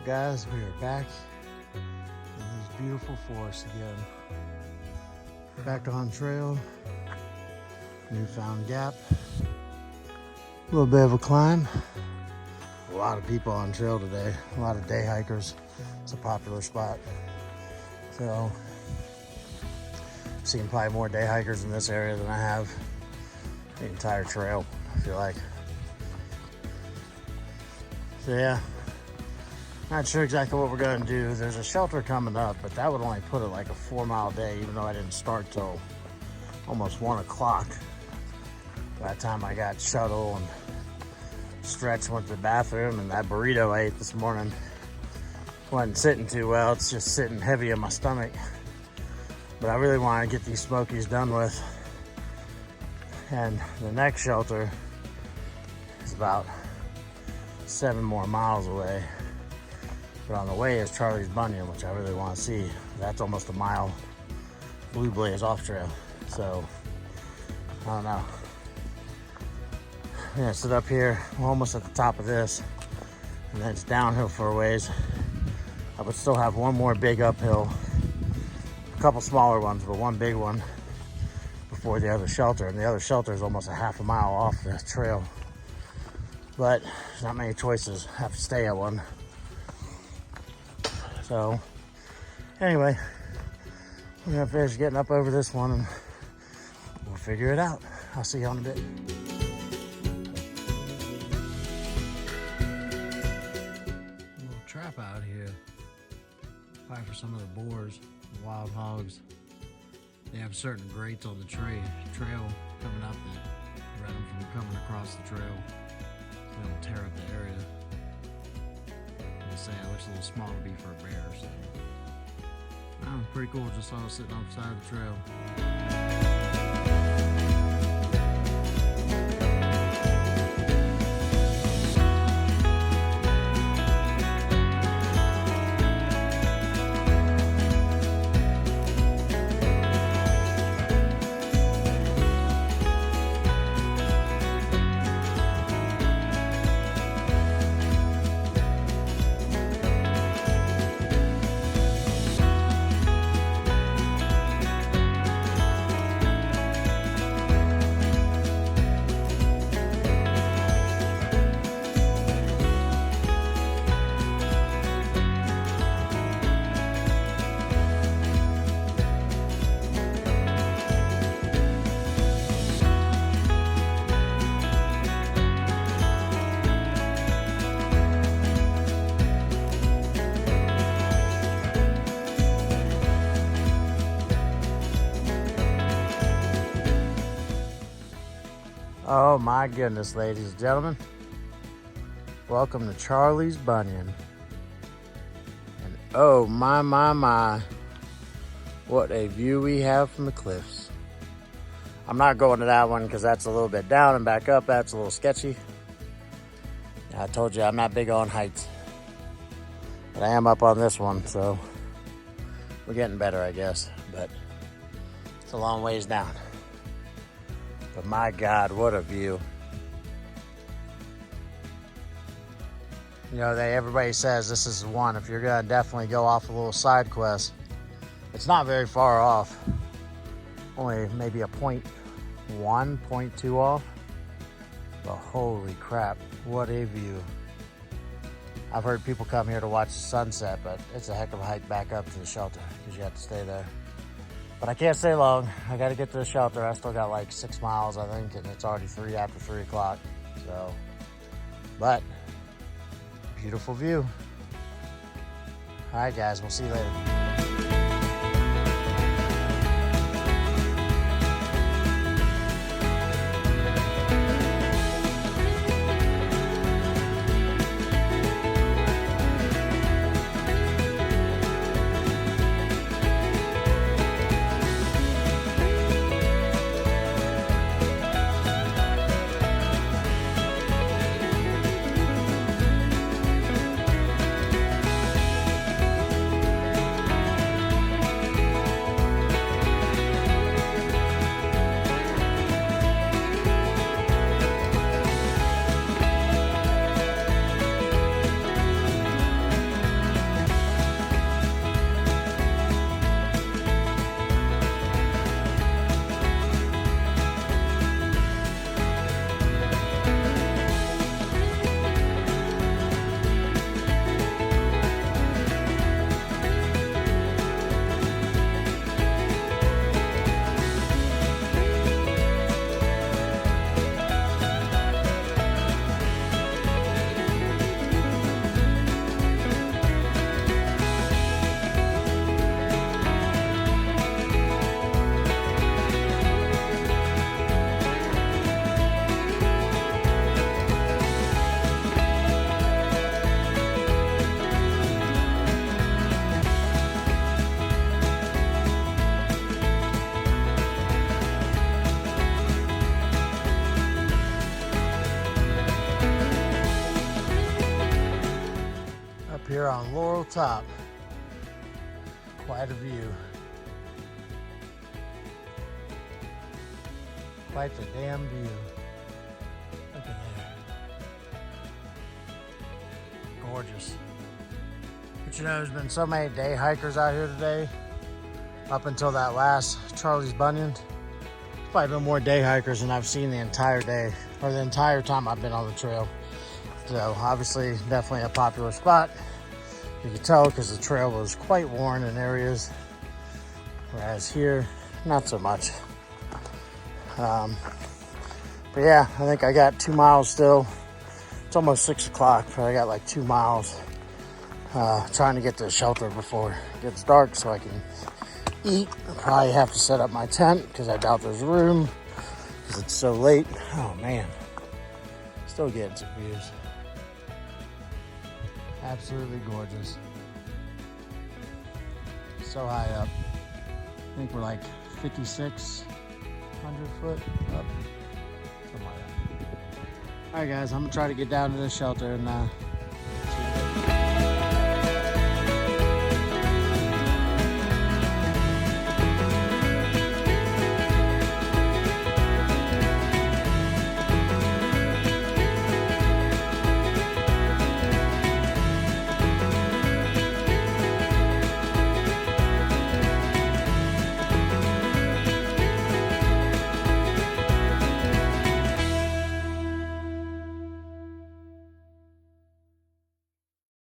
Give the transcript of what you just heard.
guys? We are back in these beautiful forests again. Back on trail, newfound gap. A little bit of a climb. A lot of people on trail today. A lot of day hikers. It's a popular spot. So, I've seen probably more day hikers in this area than I have the entire trail, I feel like. So yeah, not sure exactly what we're gonna do. There's a shelter coming up, but that would only put it like a 4-mile day, even though I didn't start till almost 1 o'clock. By the time I got shuttle and stretched, went to the bathroom, and that burrito I ate this morning wasn't sitting too well. It's just sitting heavy in my stomach. But I really want to get these Smokies done with. And the next shelter is about 7 more miles away. But on the way is Charlie's Bunyan, which I really want to see. That's almost a mile Blue Blaze off trail. So, I don't know. I'm gonna sit up here. We're almost at the top of this. And then it's downhill for a ways. I would still have one more big uphill. A couple smaller ones, but one big one before the other shelter. And the other shelter is almost a half a mile off the trail. But there's not many choices. I have to stay at one. So, anyway, we're gonna finish getting up over this one and we'll figure it out. I'll see you in a bit. A little trap out here. Probably for some of the boars, the wild hogs. They have certain grates on the trail coming up that prevent them from coming across the trail. They don't tear up the area. Say it looks a little small to be for a bear, so pretty cool. Just saw it sitting on the side of the trail. Oh my goodness, ladies and gentlemen. Welcome to Charlie's Bunyan. And oh my, what a view we have from the cliffs. I'm not going to that one because that's a little bit down and back up. That's a little sketchy. I told you I'm not big on heights. But I am up on this one, so we're getting better, I guess. But it's a long ways down. But my God, what a view. You know, everybody says this is one, if you're gonna definitely go off a little side quest. It's not very far off. Only maybe a 0.1, 0.2 off. But holy crap, what a view. I've heard people come here to watch the sunset, but it's a heck of a hike back up to the shelter because you have to stay there. But I can't stay long. I gotta get to the shelter. I still got like 6 miles, I think, and it's already after 3 o'clock. So, but beautiful view. All right, guys, we'll see you later. here on Laurel Top. Quite a view. Quite the damn view. Look at that. Gorgeous. But you know, there's been so many day hikers out here today. Up until that last Charlie's Bunyan. There's probably been more day hikers than I've seen the entire day, or the entire time I've been on the trail. So obviously, definitely a popular spot. You can tell because the trail was quite worn in areas, whereas here, not so much. But yeah, I think I got 2 miles still. It's almost 6 o'clock, but I got like 2 miles. Trying to get to the shelter before it gets dark so I can eat. I'll probably have to set up my tent because I doubt there's room because it's so late. Oh man, still getting some views. Absolutely gorgeous. So high up. I think we're like 5,600 foot up. Something like that. All right guys, I'm gonna try to get down to the shelter and